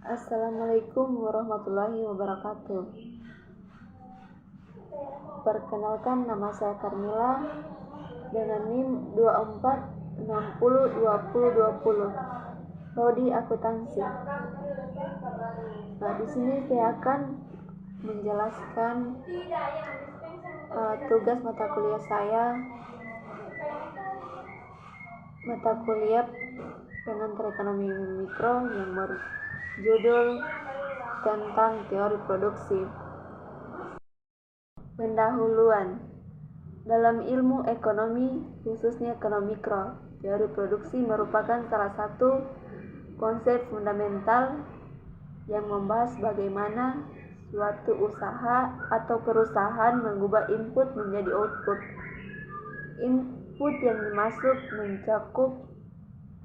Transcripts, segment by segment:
Assalamualaikum warahmatullahi wabarakatuh. Perkenalkan, nama saya Karmila dengan NIM 24602020, prodi akuntansi. Di sini saya akan menjelaskan tugas mata kuliah saya, mata kuliah pengantar ekonomi mikro yang berjudul tentang teori produksi. Pendahuluan. Dalam ilmu ekonomi, khususnya ekonomi mikro, teori produksi merupakan salah satu konsep fundamental yang membahas bagaimana suatu usaha atau perusahaan mengubah input menjadi output. Input yang dimasuk mencakup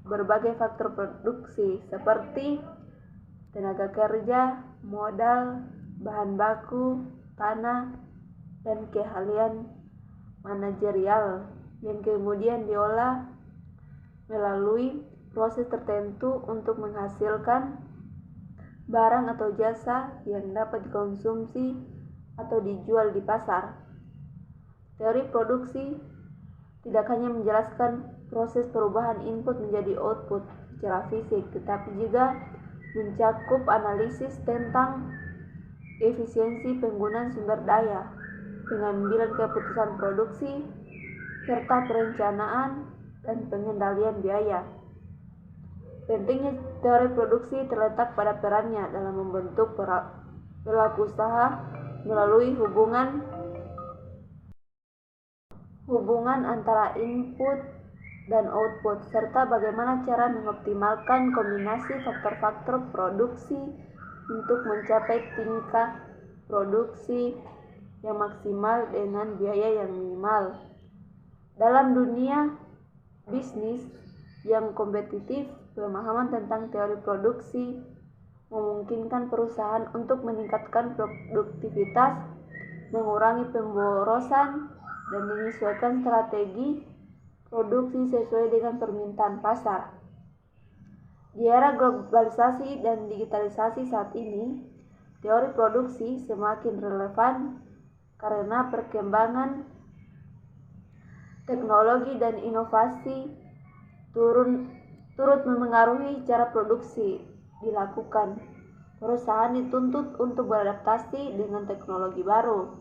berbagai faktor produksi seperti tenaga kerja, modal, bahan baku, tanah, dan keahlian manajerial yang kemudian diolah melalui proses tertentu untuk menghasilkan barang atau jasa yang dapat dikonsumsi atau dijual di pasar. Teori produksi tidak hanya menjelaskan proses perubahan input menjadi output secara fisik, tetapi juga mencakup analisis tentang efisiensi penggunaan sumber daya, pengambilan keputusan produksi, serta perencanaan dan pengendalian biaya. Pentingnya teori produksi terletak pada perannya dalam membentuk pelaku usaha melalui hubungan antara input dan output, serta bagaimana cara mengoptimalkan kombinasi faktor-faktor produksi untuk mencapai tingkat produksi yang maksimal dengan biaya yang minimal. Dalam dunia bisnis yang kompetitif, pemahaman tentang teori produksi memungkinkan perusahaan untuk meningkatkan produktivitas, mengurangi pemborosan, dan menyesuaikan strategi produksi sesuai dengan permintaan pasar. Di era globalisasi dan digitalisasi saat ini, teori produksi semakin relevan karena perkembangan teknologi dan inovasi turut memengaruhi cara produksi dilakukan. Perusahaan dituntut untuk beradaptasi dengan teknologi baru,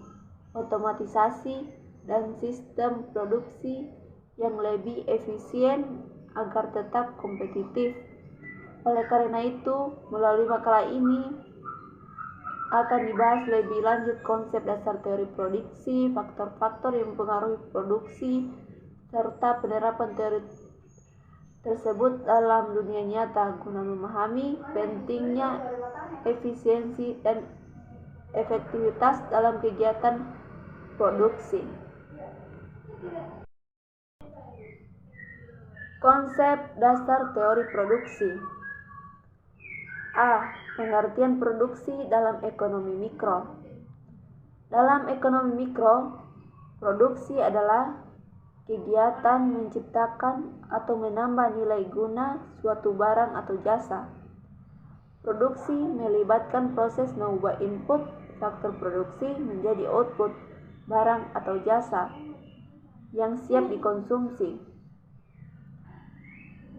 otomatisasi, dan sistem produksi yang lebih efisien agar tetap kompetitif. Oleh karena itu, melalui makalah ini akan dibahas lebih lanjut konsep dasar teori produksi, faktor-faktor yang mempengaruhi produksi, serta penerapan teori tersebut dalam dunia nyata guna memahami pentingnya efisiensi dan efektivitas dalam kegiatan produksi. Konsep dasar teori produksi. A. Pengertian produksi dalam ekonomi mikro. Dalam ekonomi mikro, produksi adalah kegiatan menciptakan atau menambah nilai guna suatu barang atau jasa. Produksi melibatkan proses mengubah input faktor produksi menjadi output barang atau jasa yang siap dikonsumsi.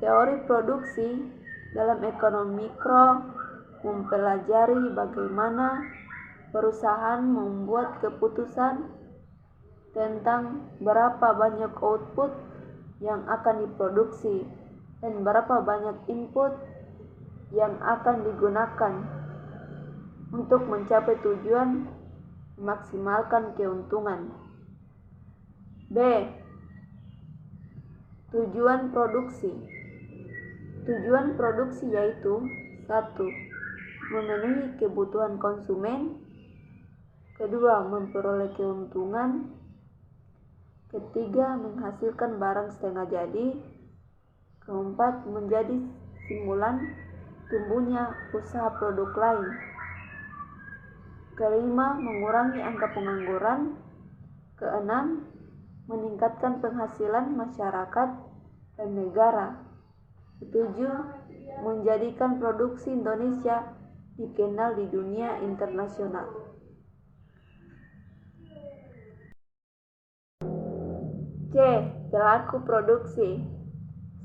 Teori produksi dalam ekonomi mikro mempelajari bagaimana perusahaan membuat keputusan tentang berapa banyak output yang akan diproduksi dan berapa banyak input yang akan digunakan untuk mencapai tujuan memaksimalkan keuntungan. B. Tujuan produksi. Tujuan produksi yaitu 1. Memenuhi kebutuhan konsumen, 2. Memperoleh keuntungan, 3. Menghasilkan barang setengah jadi, 4. Menjadi stimulan tumbuhnya usaha produk lain, 5. Mengurangi angka pengangguran, 6. Meningkatkan penghasilan masyarakat dan negara, 7. Menjadikan produksi Indonesia dikenal di dunia internasional. C. Pelaku produksi.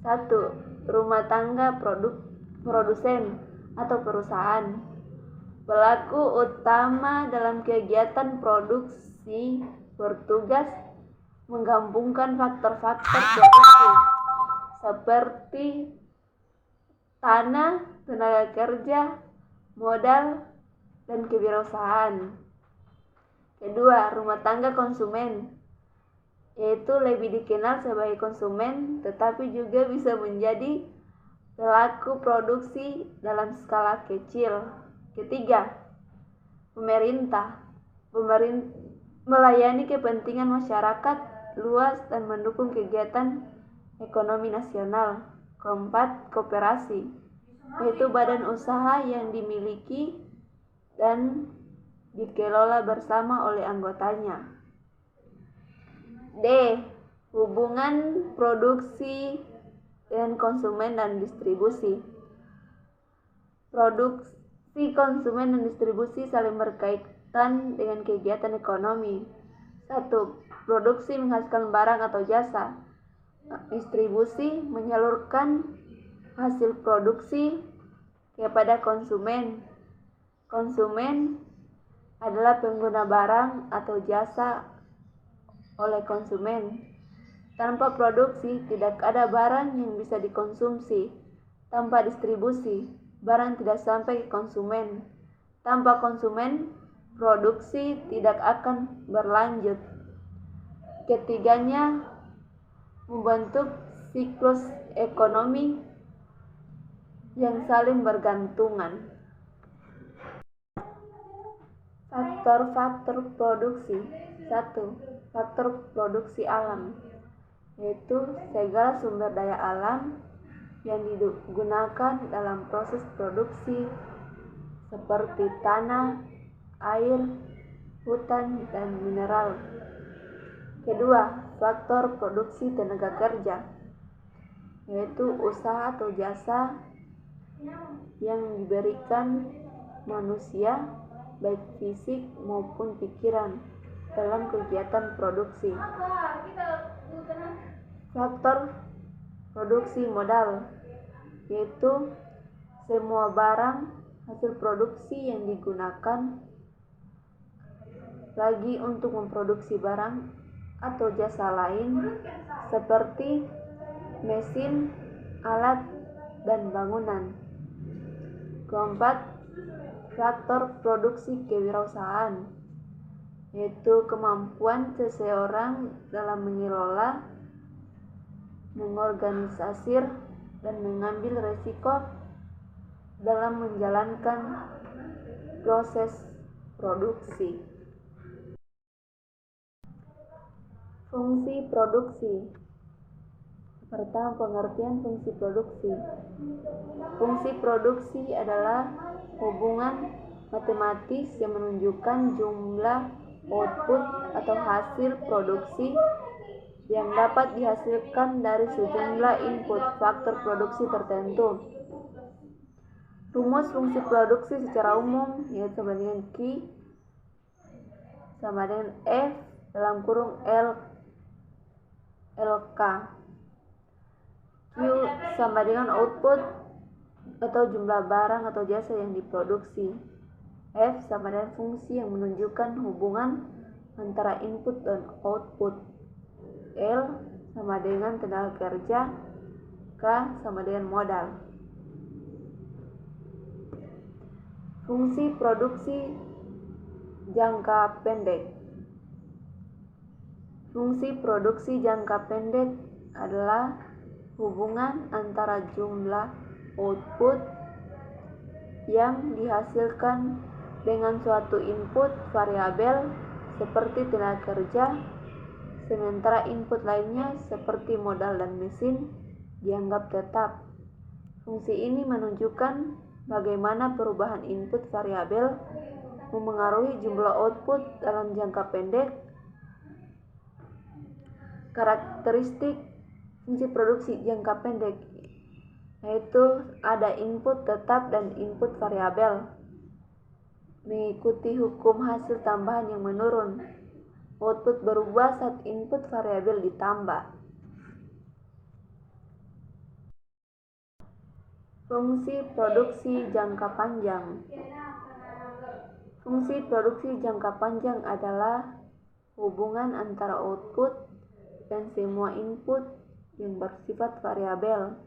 1. Rumah tangga produsen atau perusahaan. Pelaku utama dalam kegiatan produksi bertugas menggabungkan faktor-faktor produksi seperti tanah, tenaga kerja, modal, dan kewirausahaan. Kedua, rumah tangga konsumen, yaitu lebih dikenal sebagai konsumen, tetapi juga bisa menjadi pelaku produksi dalam skala kecil. Ketiga, pemerintah melayani kepentingan masyarakat luas dan mendukung kegiatan ekonomi nasional. Keempat, koperasi, yaitu badan usaha yang dimiliki dan dikelola bersama oleh anggotanya. D. Hubungan produksi dengan konsumen dan distribusi. Produksi, konsumen dan distribusi saling berkaitan dengan kegiatan ekonomi. 1. Produksi menghasilkan barang atau jasa. Distribusi menyalurkan hasil produksi kepada konsumen. Konsumen adalah pengguna barang atau jasa oleh konsumen. Tanpa produksi, tidak ada barang yang bisa dikonsumsi. Tanpa distribusi, barang tidak sampai ke konsumen. Tanpa konsumen, produksi tidak akan berlanjut. Ketiganya membentuk siklus ekonomi yang saling bergantungan. Faktor-faktor produksi. 1. Faktor produksi alam, yaitu segala sumber daya alam yang digunakan dalam proses produksi seperti tanah, air, hutan, dan mineral. Kedua, faktor produksi tenaga kerja, yaitu usaha atau jasa yang diberikan manusia, baik fisik maupun pikiran, dalam kegiatan produksi. Faktor produksi modal, yaitu semua barang hasil produksi yang digunakan lagi untuk memproduksi barang atau jasa lain seperti mesin, alat, dan bangunan. Keempat, faktor produksi kewirausahaan, yaitu kemampuan seseorang dalam mengelola, mengorganisir, dan mengambil resiko dalam menjalankan proses produksi. Fungsi produksi. Pertama, pengertian fungsi produksi. Fungsi produksi adalah hubungan matematis yang menunjukkan jumlah output atau hasil produksi yang dapat dihasilkan dari sejumlah input faktor produksi tertentu. Rumus fungsi produksi secara umum yaitu sama dengan Q sama dengan F dalam kurung LK. Q sama dengan output atau jumlah barang atau jasa yang diproduksi. F sama dengan fungsi yang menunjukkan hubungan antara input dan output. L sama dengan tenaga kerja. K sama dengan modal. Fungsi produksi jangka pendek. Fungsi produksi jangka pendek adalah hubungan antara jumlah output yang dihasilkan dengan suatu input variabel seperti tenaga kerja, sementara input lainnya seperti modal dan mesin dianggap tetap. Fungsi ini menunjukkan bagaimana perubahan input variabel memengaruhi jumlah output dalam jangka pendek. Karakteristik fungsi produksi jangka pendek yaitu ada input tetap dan input variabel. mengikuti hukum hasil tambahan yang menurun. Output berubah saat input variabel ditambah. Fungsi produksi jangka panjang. Fungsi produksi jangka panjang adalah hubungan antara output dan semua input yang bersifat variabel.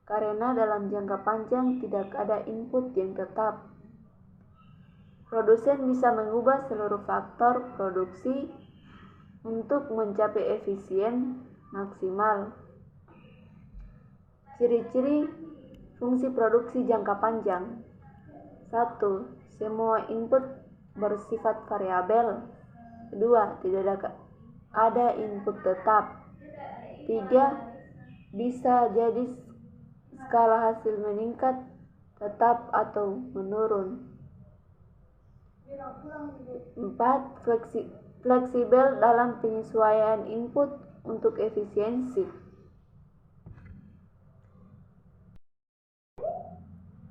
Karena dalam jangka panjang tidak ada input yang tetap, produsen bisa mengubah seluruh faktor produksi untuk mencapai efisien maksimal. Ciri-ciri fungsi produksi jangka panjang. 1. Semua input bersifat variabel. 2. Tidak ada input tetap. 3. Bisa jadi skala hasil meningkat, tetap atau menurun. 4. Fleksibel dalam penyesuaian input untuk efisiensi.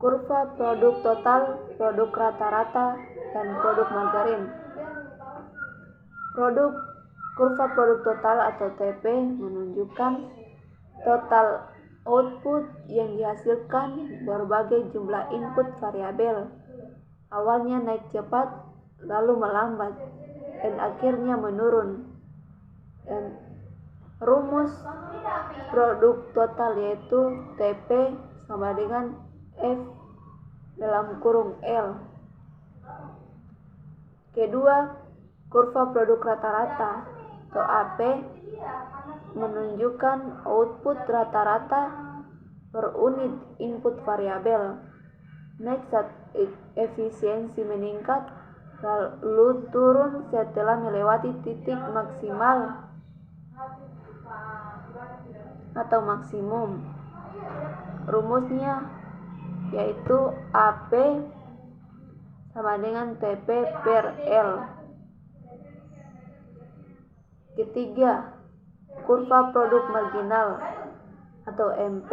Kurva produk total, produk rata-rata, dan produk margarin. Kurva produk total atau TP menunjukkan total output yang dihasilkan berbagai jumlah input variabel. Awalnya naik cepat, lalu melambat, dan akhirnya menurun. Dan rumus produk total yaitu TP sama dengan F dalam kurung L. Kedua, kurva produk rata-rata atau AP menunjukkan output rata-rata per unit input variabel. Naik saat efisiensi meningkat, lalu turun setelah melewati titik maksimal atau maksimum. Rumusnya yaitu AP sama dengan TP per L. Ketiga, kurva produk marginal atau MP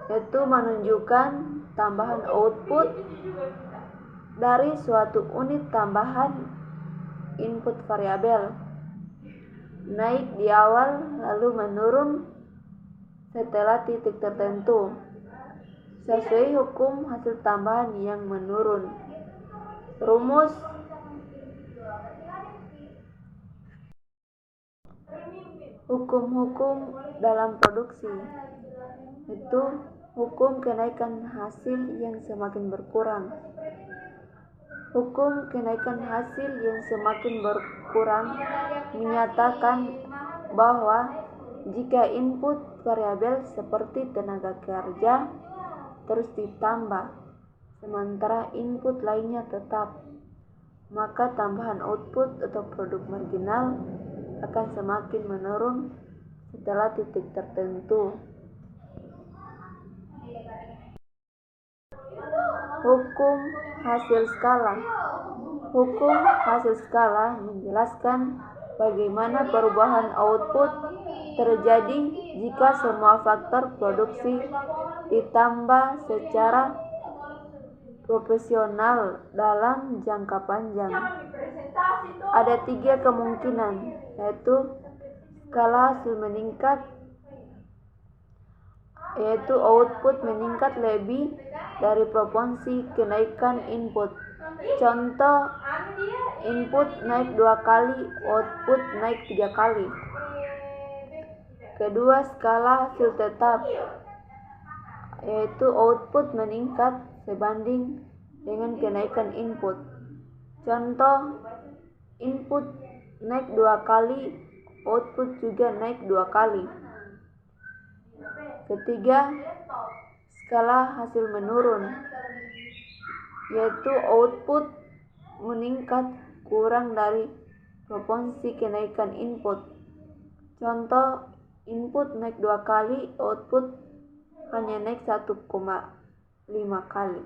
yaitu menunjukkan tambahan output dari suatu unit tambahan input variabel. Naik di awal lalu menurun setelah titik tertentu sesuai hukum hasil tambahan yang menurun. Rumus hukum-hukum dalam produksi itu hukum kenaikan hasil yang semakin berkurang. Hukum kenaikan hasil yang semakin berkurang menyatakan bahwa jika input variabel seperti tenaga kerja terus ditambah, sementara input lainnya tetap, maka tambahan output atau produk marginal akan semakin menurun setelah titik tertentu. Hukum hasil skala. Hukum hasil skala menjelaskan bagaimana perubahan output terjadi jika semua faktor produksi ditambah secara proporsional dalam jangka panjang. Ada 3 kemungkinan, yaitu skala hasil meningkat, yaitu output meningkat lebih dari proporsi kenaikan input. Contoh, input naik 2 kali, output naik 3 kali. Kedua, skala hasil tetap, yaitu output meningkat sebanding dengan kenaikan input. Contoh, input naik 2 kali, output juga naik 2 kali. Ketiga, skala hasil menurun, yaitu output meningkat kurang dari proporsi kenaikan input. Contoh, input naik 2 kali, output hanya naik 1,5 kali.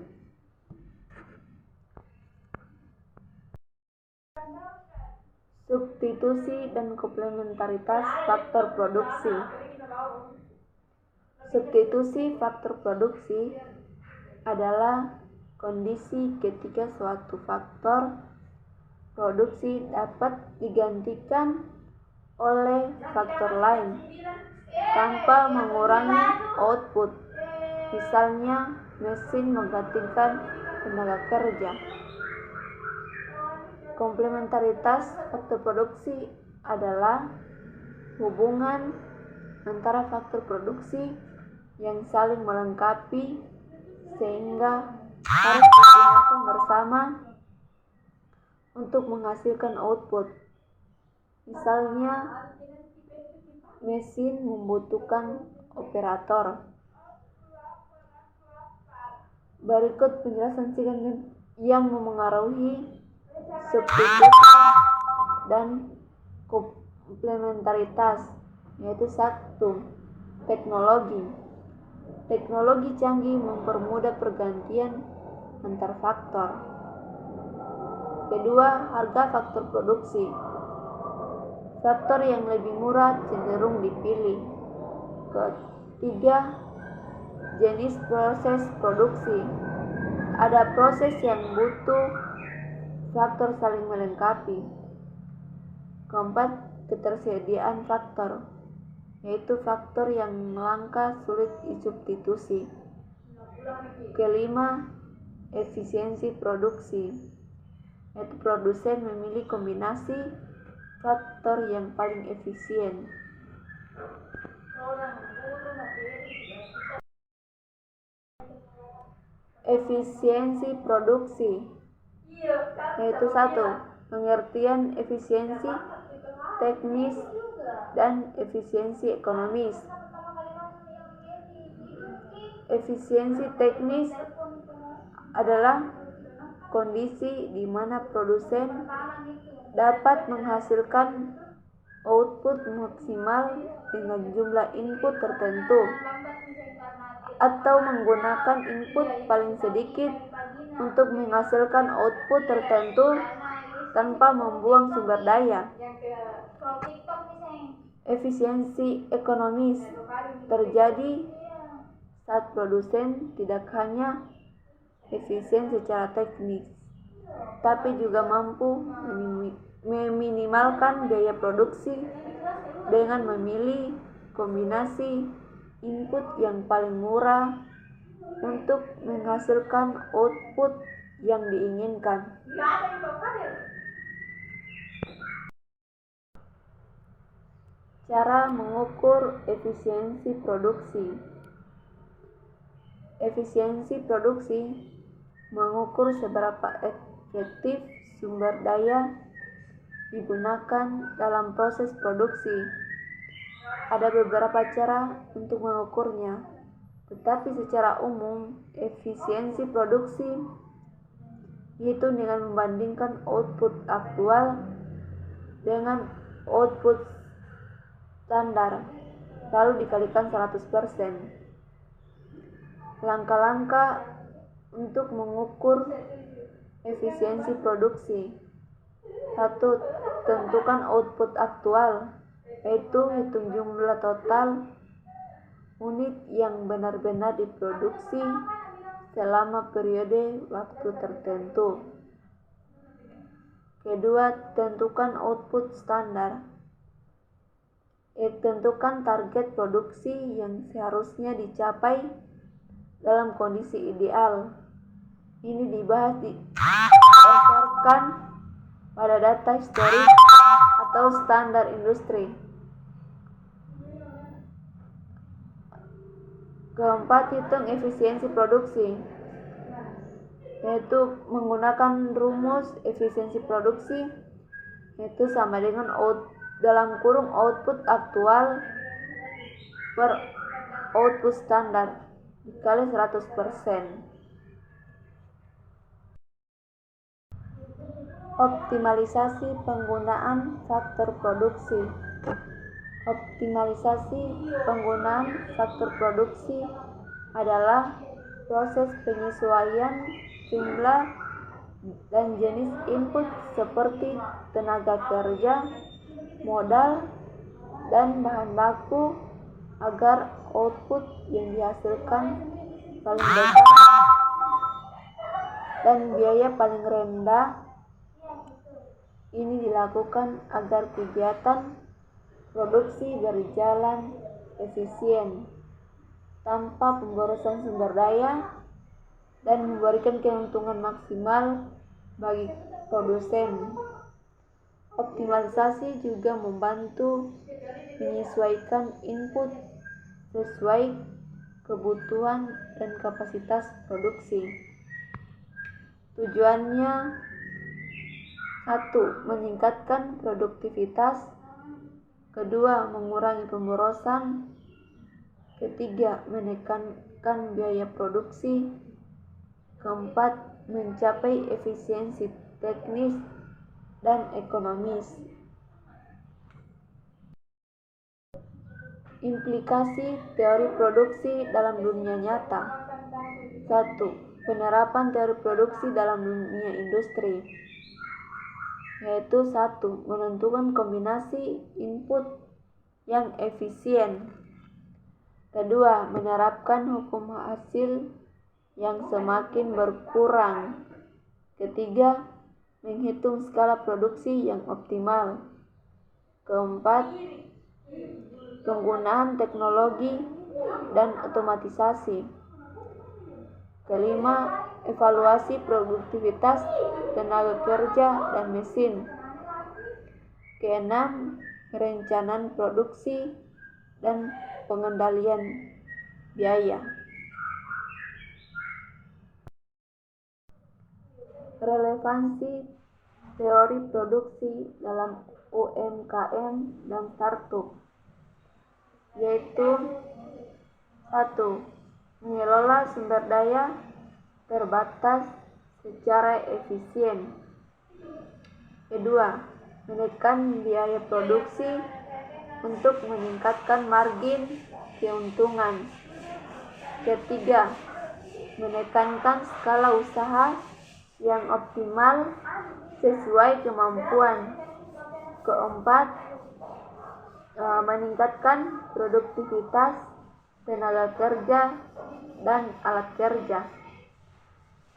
Substitusi dan komplementaritas faktor produksi. Substitusi faktor produksi adalah kondisi ketika suatu faktor produksi dapat digantikan oleh faktor lain tanpa mengurangi output. Misalnya, mesin menggantikan tenaga kerja. Komplementaritas faktor produksi adalah hubungan antara faktor produksi yang saling melengkapi sehingga harus digunakan bersama untuk menghasilkan output. Misalnya, mesin membutuhkan operator. Berikut penjelasan singkat yang memengaruhi substitusi dan komplementaritas, yaitu 1. Teknologi. Teknologi canggih mempermudah pergantian antar faktor. Kedua, harga faktor produksi. Faktor yang lebih murah cenderung dipilih. Ketiga, jenis proses produksi. Ada proses yang butuh faktor saling melengkapi. Keempat, ketersediaan faktor, yaitu faktor yang langka sulit disubstitusi. Kelima, efisiensi produksi, yaitu produsen memilih kombinasi faktor yang paling efisien. Efisiensi produksi, yaitu 1. Pengertian efisiensi teknis dan efisiensi ekonomis. Efisiensi teknis adalah kondisi di mana produsen dapat menghasilkan output maksimal dengan jumlah input tertentu atau menggunakan input paling sedikit untuk menghasilkan output tertentu tanpa membuang sumber daya. Efisiensi ekonomis terjadi saat produsen tidak hanya efisien secara teknis, tapi juga mampu meminimalkan biaya produksi dengan memilih kombinasi input yang paling murah untuk menghasilkan output yang diinginkan. Cara mengukur efisiensi produksi. Efisiensi produksi mengukur seberapa efektif sumber daya digunakan dalam proses produksi. Ada beberapa cara untuk mengukurnya, tetapi secara umum efisiensi produksi dihitung dengan membandingkan output aktual dengan output standar, lalu dikalikan 100%. Langkah-langkah untuk mengukur efisiensi produksi. 1. Tentukan output aktual, yaitu hitung jumlah total unit yang benar-benar diproduksi selama periode waktu tertentu. Kedua, tentukan output standar. Tentukan target produksi yang seharusnya dicapai dalam kondisi ideal. Ini dibahas berdasarkan pada data historik atau standar industri. Keempat, hitung efisiensi produksi, yaitu menggunakan rumus efisiensi produksi, yaitu sama dengan output aktual per output standar dikali 100%. Optimalisasi penggunaan faktor produksi. Optimalisasi penggunaan faktor produksi adalah proses penyesuaian jumlah dan jenis input seperti tenaga kerja, modal, dan bahan baku agar output yang dihasilkan paling besar dan biaya paling rendah. Ini dilakukan agar kegiatan produksi berjalan efisien tanpa pemborosan sumber daya dan memberikan keuntungan maksimal bagi produsen. Optimalisasi juga membantu menyesuaikan input sesuai kebutuhan dan kapasitas produksi. Tujuannya: 1. Meningkatkan produktivitas. 2. Mengurangi pemborosan. 3. Menekankan biaya produksi. 4. Mencapai efisiensi teknis dan ekonomis. Implikasi teori produksi dalam dunia nyata. 1. Penerapan teori produksi dalam dunia industri, yaitu 1. Menentukan kombinasi input yang efisien. 2. Menerapkan hukum hasil yang semakin berkurang. 3. Menghitung skala produksi yang optimal. 4. Penggunaan teknologi dan otomatisasi. 5. Evaluasi produktivitas tenaga kerja dan mesin. 6. Perencanaan produksi dan pengendalian biaya. Relevansi teori produksi dalam UMKM dan startup, yaitu 1. Mengelola sumber daya terbatas secara efisien. 2. Menekan biaya produksi untuk meningkatkan margin keuntungan. 3. Menekankan skala usaha yang optimal sesuai kemampuan. 4. Meningkatkan produktivitas tenaga kerja dan alat kerja.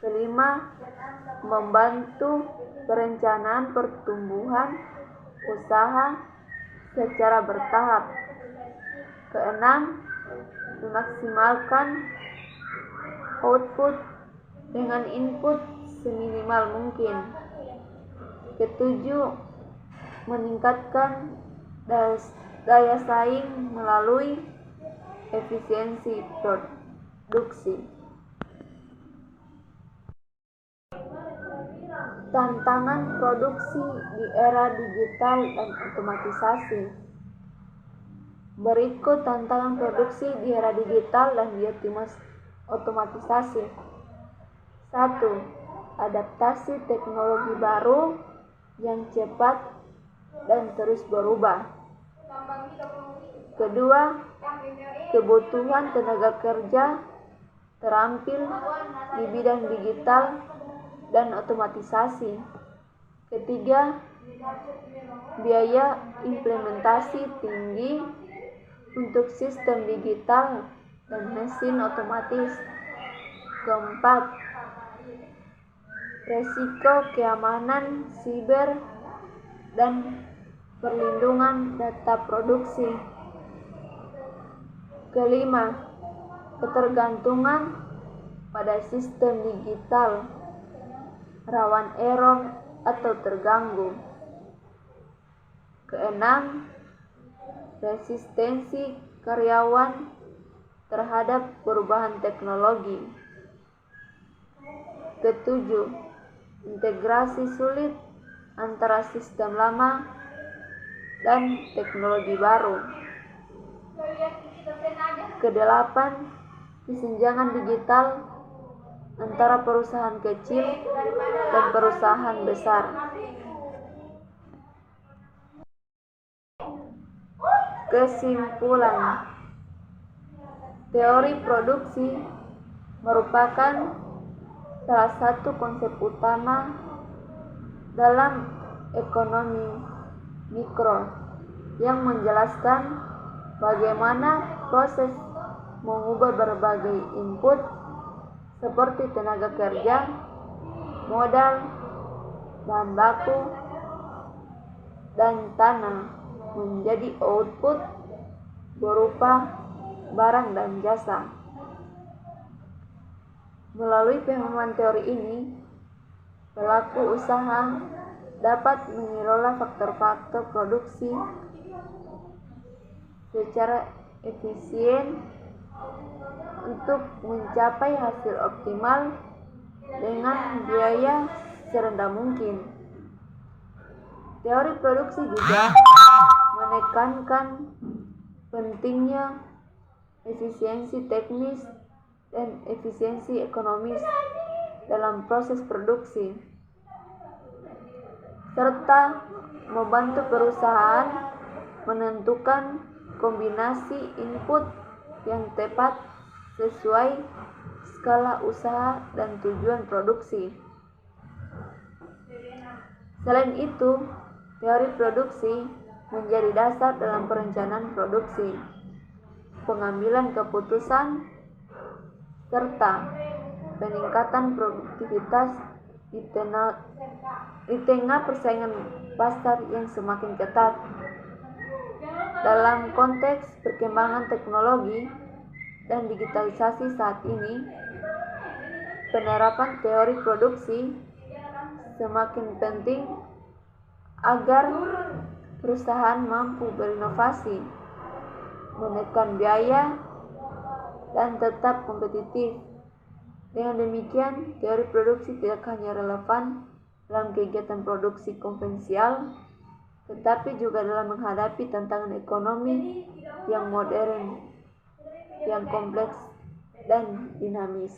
5. Membantu perencanaan pertumbuhan usaha secara bertahap. 6. Memaksimalkan output dengan input seminimal mungkin. 7. Meningkatkan daya saing melalui efisiensi produksi. Tantangan produksi di era digital dan otomatisasi. Berikut tantangan produksi di era digital dan otomatisasi. 1. Adaptasi teknologi baru yang cepat dan terus berubah. 2. Kebutuhan tenaga kerja terampil di bidang digital dan otomatisasi. 3. Biaya implementasi tinggi untuk sistem digital dan mesin otomatis. 4. Resiko keamanan siber dan perlindungan data produksi. 5. Ketergantungan pada sistem digital, rawan error atau terganggu. 6. Resistensi karyawan terhadap perubahan teknologi. 7. Integrasi sulit antara sistem lama dan teknologi baru. 8. Kesenjangan digital antara perusahaan kecil dan perusahaan besar. Kesimpulan: teori produksi merupakan salah satu konsep utama dalam ekonomi mikro yang menjelaskan bagaimana proses mengubah berbagai input seperti tenaga kerja, modal, bahan baku, dan tanah menjadi output berupa barang dan jasa. Melalui pemahaman teori ini, pelaku usaha dapat mengelola faktor-faktor produksi secara efisien untuk mencapai hasil optimal dengan biaya serendah mungkin. Teori produksi juga menekankan pentingnya efisiensi teknis dan efisiensi ekonomis dalam proses produksi, serta membantu perusahaan menentukan kombinasi input yang tepat sesuai skala usaha dan tujuan produksi. Selain itu, teori produksi menjadi dasar dalam perencanaan produksi, pengambilan keputusan, serta peningkatan produktivitas di tengah persaingan pasar yang semakin ketat. Dalam konteks perkembangan teknologi dan digitalisasi saat ini, penerapan teori produksi semakin penting agar perusahaan mampu berinovasi, menekan biaya, dan tetap kompetitif. Dengan demikian, teori produksi tidak hanya relevan dalam kegiatan produksi konvensional, tetapi juga dalam menghadapi tantangan ekonomi yang modern, yang kompleks dan dinamis.